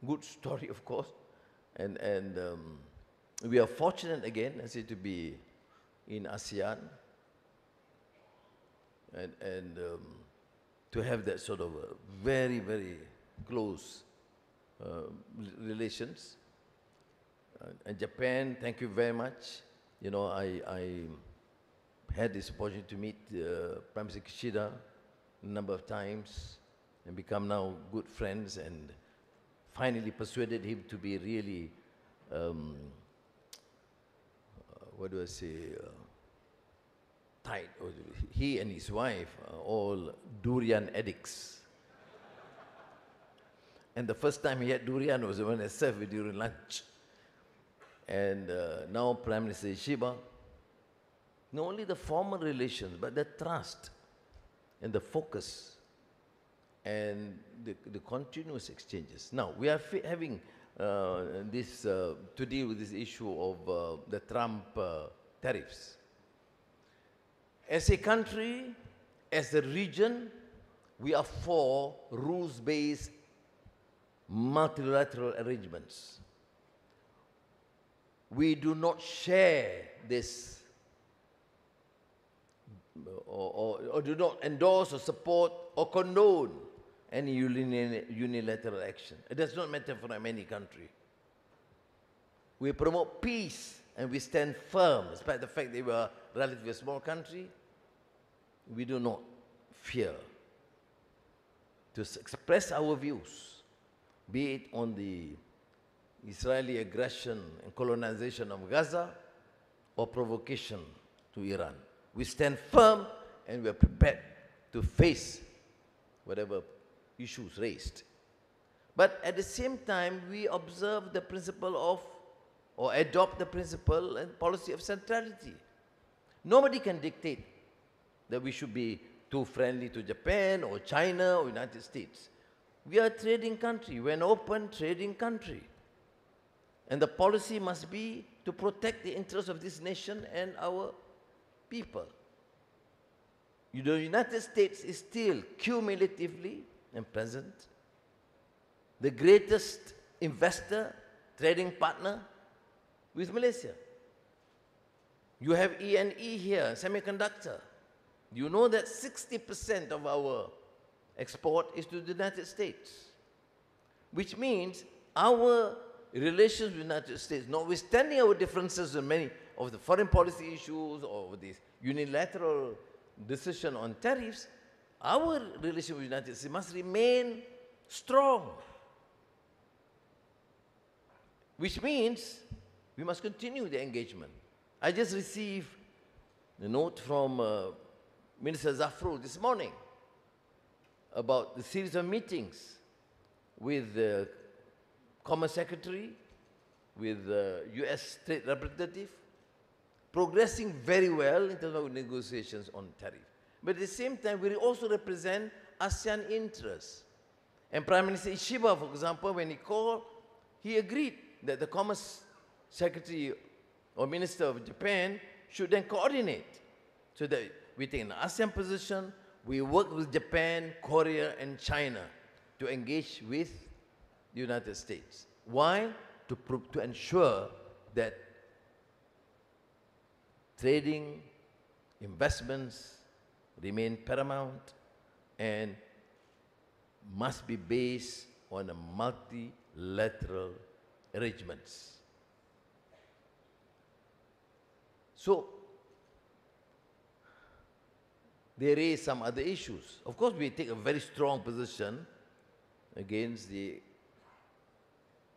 good story, of course, and we are fortunate again, I say, to be in ASEAN and to have that sort of very, very close relations. And Japan, thank you very much. You know, I had this opportunity to meet Prime Minister Kishida a number of times and become now good friends, and finally persuaded him to be really, what do I say, tight. He and his wife are all durian addicts. And the first time he had durian was when I served during lunch. And now Prime Minister Ishiba, not only the formal relations, but the trust and the focus and the continuous exchanges. Now, we are having this, to deal with this issue of the Trump tariffs. As a country, as a region, we are for rules-based multilateral arrangements. We do not share this or do not endorse or support or condone any unilateral action. It does not matter for any country. We promote peace and we stand firm, despite the fact that we are a relatively small country. We do not fear to express our views, be it on the Israeli aggression and colonization of Gaza or provocation to Iran. We stand firm and we are prepared to face whatever issues raised. But at the same time, we observe the principle of, or adopt the principle and policy of centrality. Nobody can dictate that we should be too friendly to Japan or China or United States. We are a trading country. We're an open trading country. And the policy must be to protect the interests of this nation and our people. The United States is still cumulatively and present the greatest investor, trading partner with Malaysia. You have E&E here, semiconductor. You know that 60% of our export is to the United States, which means our relations with the United States, notwithstanding our differences in many of the foreign policy issues or this unilateral decision on tariffs, our relation with the United States must remain strong, which means we must continue the engagement. I just received a note from Minister Zafrul this morning about the series of meetings with the Commerce Secretary, with the US Trade Representative, progressing very well in terms of negotiations on tariff. But at the same time, we also represent ASEAN interests. And Prime Minister Ishiba, for example, when he called, he agreed that the Commerce Secretary or Minister of Japan should then coordinate so that we take an ASEAN position, we work with Japan, Korea, and China to engage with the United States. Why? To ensure that trading, investments remain paramount and must be based on a multilateral arrangements. So, there is some other issues. Of course, we take a very strong position against the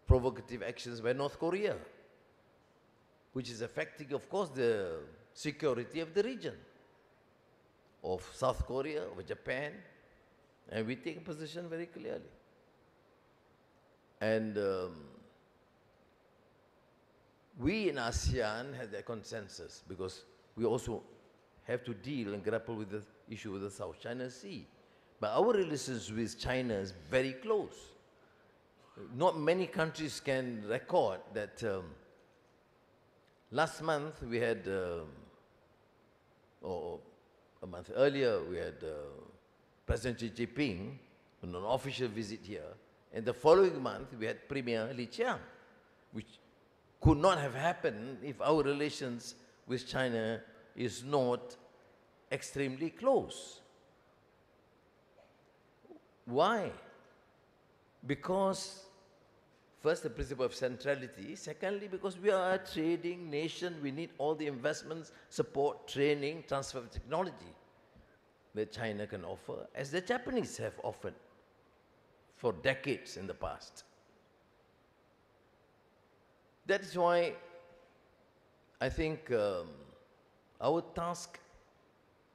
provocative actions by North Korea, which is affecting, of course, the security of the region, of South Korea, of Japan, and we take a position very clearly. And we in ASEAN have that consensus because we also have to deal and grapple with the issue with the South China Sea. But our relations with China is very close. Not many countries can record that last month we had, or a month earlier, we had President Xi Jinping on an official visit here. And the following month, we had Premier Li Qiang, which could not have happened if our relations with China is not extremely close. Why? Because, first, the principle of centrality. Secondly, because we are a trading nation. We need all the investments, support, training, transfer of technology that China can offer, as the Japanese have offered for decades in the past. That is why I think our task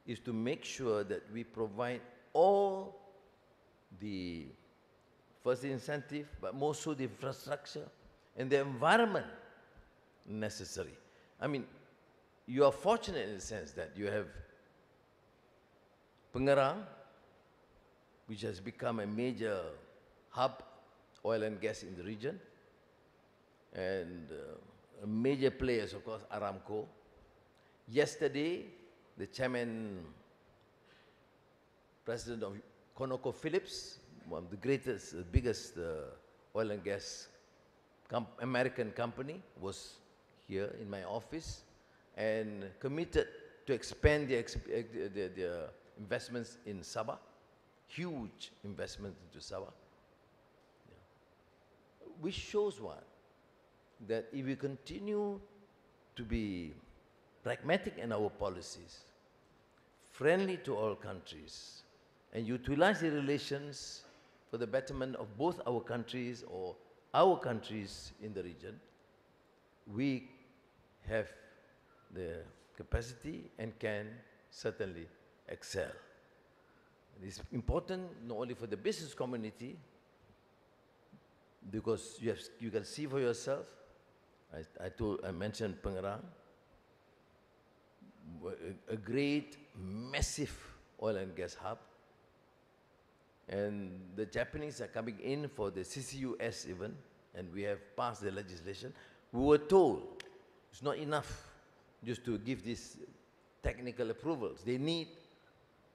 is to make sure that we provide all the first incentive, but more so the infrastructure and the environment necessary. I mean, you are fortunate in the sense that you have Pengerang, which has become a major hub, oil and gas in the region, and major players, of course, Aramco. Yesterday, the chairman, president of ConocoPhillips, one of the greatest, the biggest oil and gas American company, was here in my office and committed to expand the investments in Sabah, huge investments into Sabah, which shows what? That if we continue to be pragmatic in our policies, friendly to all countries, and utilize the relations for the betterment of both our countries or our countries in the region, we have the capacity and can certainly excel. It is important not only for the business community, because you can see for yourself. I mentioned Pengerang, a great, massive oil and gas hub, and the Japanese are coming in for the CCUS even, and we have passed the legislation. We were told it's not enough just to give these technical approvals. They need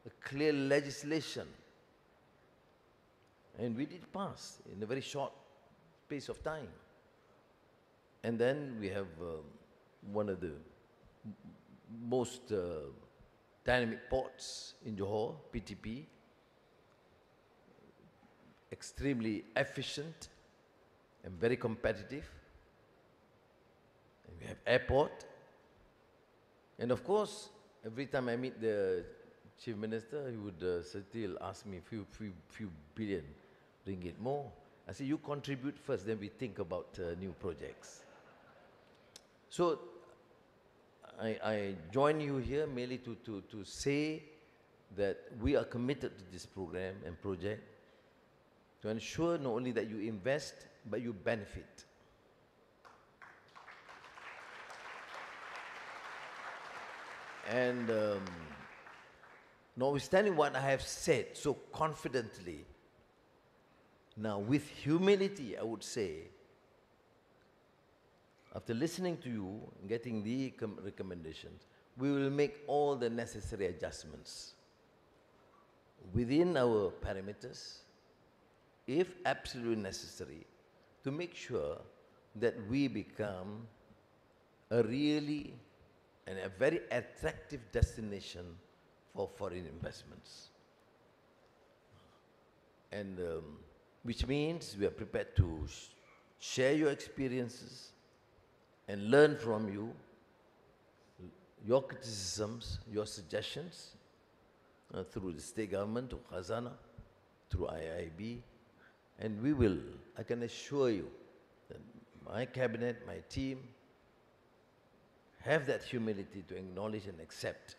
a clear legislation, and we did pass in a very short space of time. And then we have one of the most dynamic ports in Johor, PTP, extremely efficient and very competitive. And we have airport. And of course, every time I meet the Chief Minister, he would still ask me few billion ringgit more. I say, you contribute first, then we think about new projects. So I join you here merely to say that we are committed to this program and project to ensure not only that you invest, but you benefit. And notwithstanding what I have said so confidently, now with humility I would say, after listening to you and getting the recommendations, we will make all the necessary adjustments within our parameters, if absolutely necessary, to make sure that we become a really and a very attractive destination for foreign investments. And which means we are prepared to share your experiences and learn from you, your criticisms, your suggestions through the state government, or Khazanah, through IIB, and we will, I can assure you, that my cabinet, my team, have that humility to acknowledge and accept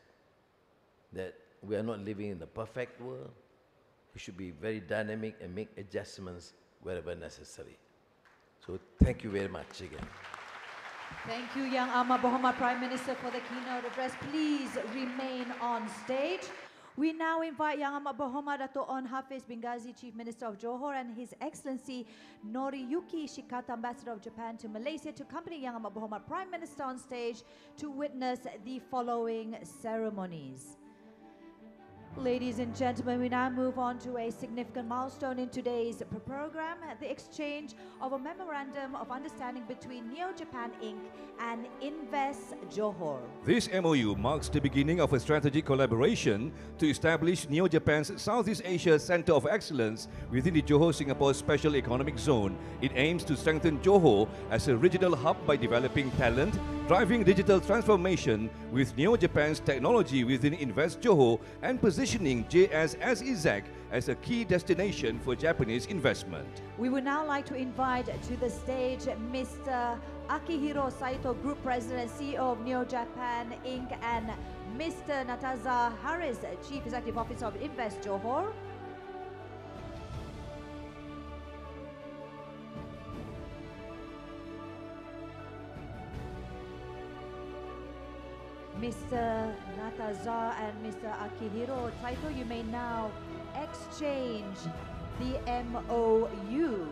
that we are not living in the perfect world. We should be very dynamic and make adjustments wherever necessary. So thank you very much again. Thank you, Yang Amat Berhormat Prime Minister, for the keynote address. Please remain on stage. We now invite Yang Amat Berhormat Datuk On Hafiz bin Ghazi, Chief Minister of Johor, and His Excellency Noriyuki Shikata, Ambassador of Japan to Malaysia, to accompany Yang Amat Berhormat Prime Minister on stage to witness the following ceremonies. Ladies and gentlemen, we now move on to a significant milestone in today's program, the exchange of a memorandum of understanding between Neo Japan Inc. and Invest Johor. This MOU marks the beginning of a strategic collaboration to establish Neo Japan's Southeast Asia Centre of Excellence within the Johor-Singapore Special Economic Zone. It aims to strengthen Johor as a regional hub by developing talent, driving digital transformation with Neo Japan's technology within Invest Johor, and positioning JSSEZ as a key destination for Japanese investment. We would now like to invite to the stage Mr. Akihiro Saito, Group President and CEO of Neo Japan Inc., and Mr. Nataza Harris, Chief Executive Officer of Invest Johor. Mr. Nataza and Mr. Akihiro Saito, you may now exchange the MOU.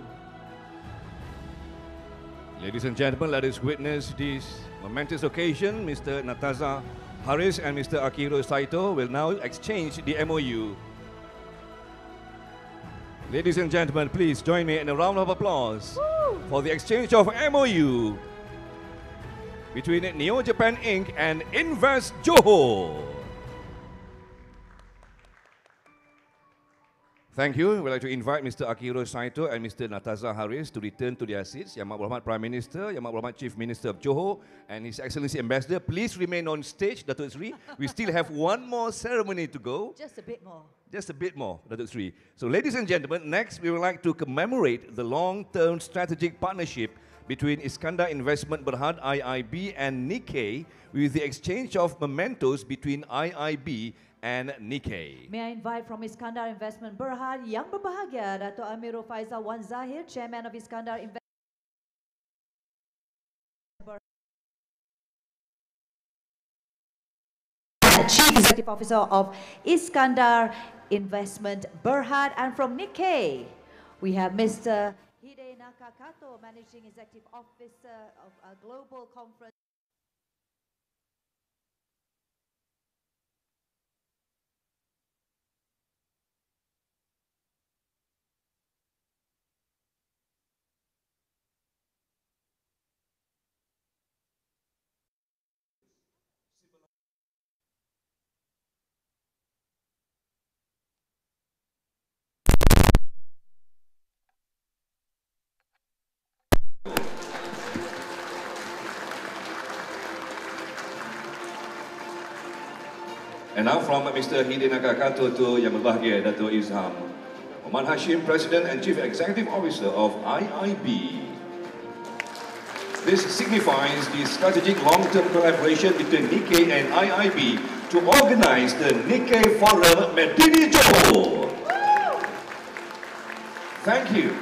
Ladies and gentlemen, let us witness this momentous occasion. Mr. Nataza Harris and Mr. Akihiro Saito will now exchange the MOU. Ladies and gentlemen, please join me in a round of applause for the exchange of MOU between Neo Japan Inc. and Invest Johor. Thank you. We'd like to invite Mr. Akihiro Saito and Mr. Nataza Haris to return to their seats. Yang Berhormat Prime Minister, Yang Berhormat Chief Minister of Johor, and His Excellency Ambassador, please remain on stage, Datuk Seri. We still have one more ceremony to go. Just a bit more. Just a bit more, Datuk Seri. So, ladies and gentlemen, next we would like to commemorate the long-term strategic partnership between Iskandar Investment Berhad IIB and Nikkei with the exchange of mementos between IIB and Nikkei. May I invite from Iskandar Investment Berhad yang berbahagia Datuk Amirul Faizal Wan Zahir, Chairman of Iskandar Investment Berhad, Chief Executive Officer of Iskandar Investment Berhad, and from Nikkei we have Mr. Hide Nakakato, Managing Executive Officer of a Global Conference. And now from Mr. Hide Nakakato to Yang Berbahagia Datuk Izham Muhammad Hashim, President and Chief Executive Officer of IIB. This signifies the strategic long-term collaboration between Nikkei and IIB to organize the Nikkei Forum Medini Johor. Thank you.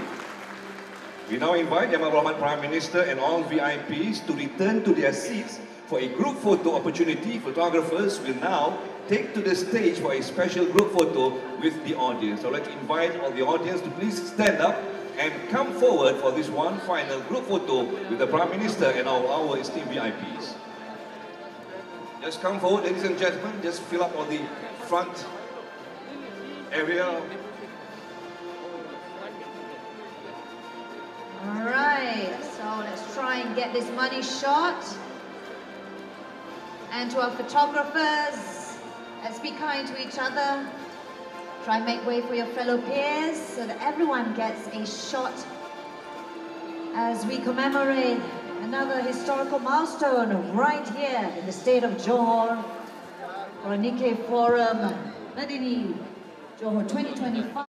We now invite Yang Berhormat Prime Minister and all VIPs to return to their seats for a group photo opportunity. Photographers will now take to the stage for a special group photo with the audience. I'd like to invite all the audience to please stand up and come forward for this one final group photo with the Prime Minister and all our esteemed VIPs. Just come forward, ladies and gentlemen. Just fill up all the front area. All right, so let's try and get this money shot. And to our photographers, let's be kind to each other. Try and make way for your fellow peers so that everyone gets a shot as we commemorate another historical milestone right here in the state of Johor for Nikkei Forum Medini Johor 2025.